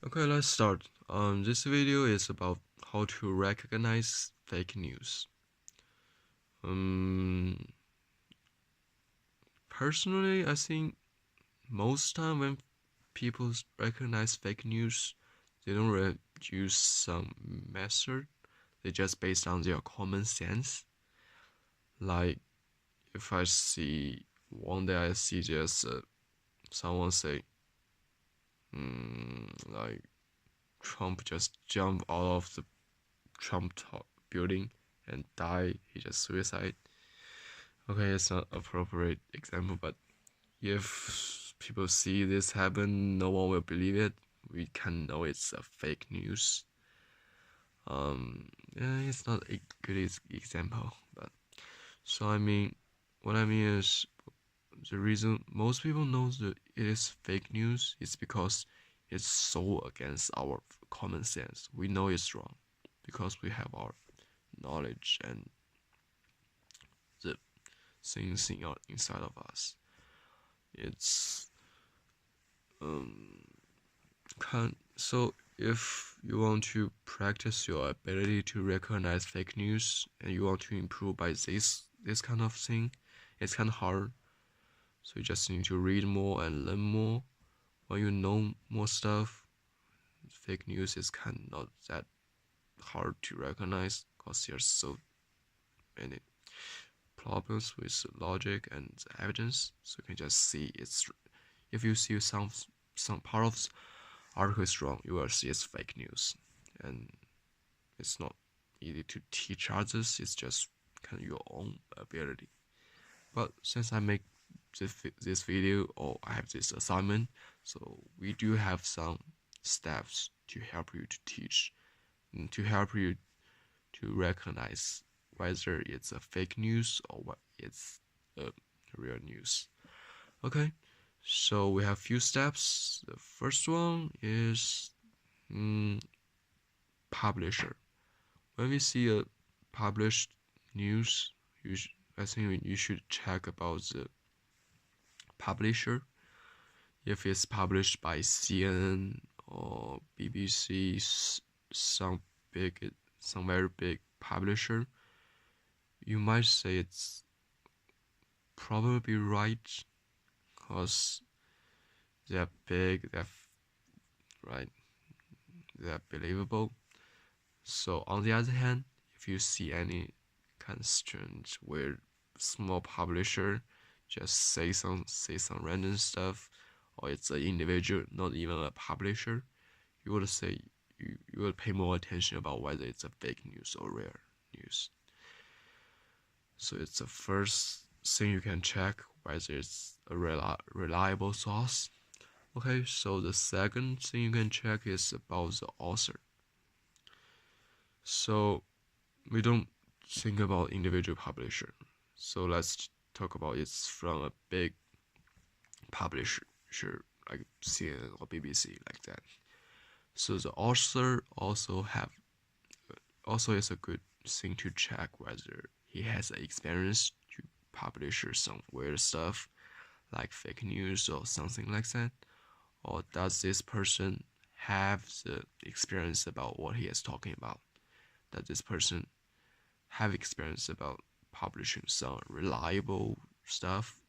Okay, let's start. This video is about how to recognize fake news. Um, Personally, I think most time when people recognize fake news, they don't really use some method. They just based on their common sense. Like if I see one day I see just someone say, like Trump just jumped out of the Trump building and die. He just suicide. Okay, it's not appropriate example, but if people see this happen, no one will believe it. We can know it's a fake news. It's not a good example, but so what I mean is the reason most people know that it is fake news is because it's so against our common sense. We know it's wrong because we have our knowledge and the things inside of us. It's so if you want to practice your ability to recognize fake news and you want to improve by this kind of thing, it's kind of hard. So you just need to read more and learn more. When you know more stuff, fake news is kind of not that hard to recognize because there's so many problems with logic and evidence. So you can just see it's if you see some part of article is wrong, you will see it's fake news, and it's not easy to teach others. It's just kind of your own ability. But since I make this video or I have this assignment, so we do have some steps to help you to teach, and to help you to recognize whether it's a fake news or what it's a real news. Okay, so we have few steps. The first one is publisher. When we see a published news, I think you should check about the publisher. If it's published by CNN or BBC, some very big publisher, you might say it's probably right, cause they're big, right, they're believable. So on the other hand, if you see any constraint where small publisher just say some random stuff, or it's an individual, not even a publisher, you would say you would pay more attention about whether it's a fake news or real news. So it's the first thing you can check whether it's a reliable source. Okay, so the second thing you can check is about the author. So we don't think about individual publisher. So let's talk about it's from a big publisher like CNN or BBC like that. So the author also is a good thing to check whether he has experience to publish some weird stuff like fake news or something like that, or does this person have the experience about what he is talking about? Does this person have experience about publishing some reliable stuff?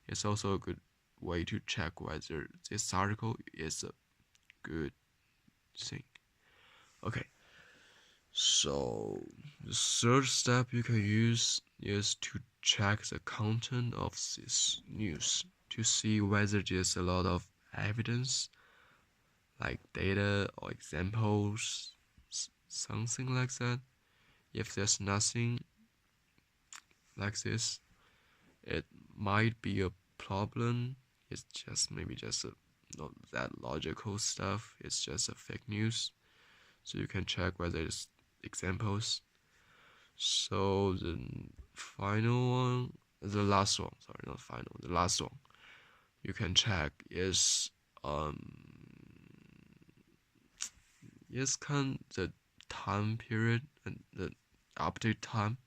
It's also a good way to check whether this article is a good thing. Okay, so the third step you can use is to check the content of this news to see whether there's a lot of evidence like data or examples, something like that. If there's nothing like this, it might be a problem. It's just maybe just not that logical stuff. It's just a fake news. So you can check whether it's examples. So the last one, the last one you can check is kind of the time period and the update time.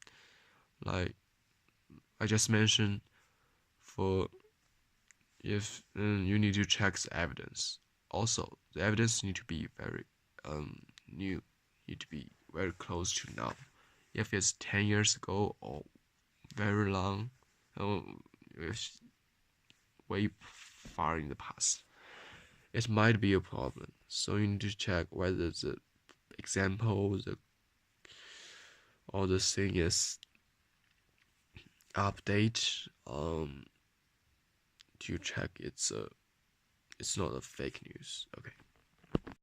Like I just mentioned, for if you need to check the evidence. Also, the evidence need to be very new, need to be very close to now. If it's 10 years ago or very long, it's way far in the past, it might be a problem. So you need to check whether the example, or the thing is update. To check it's not a fake news. Okay.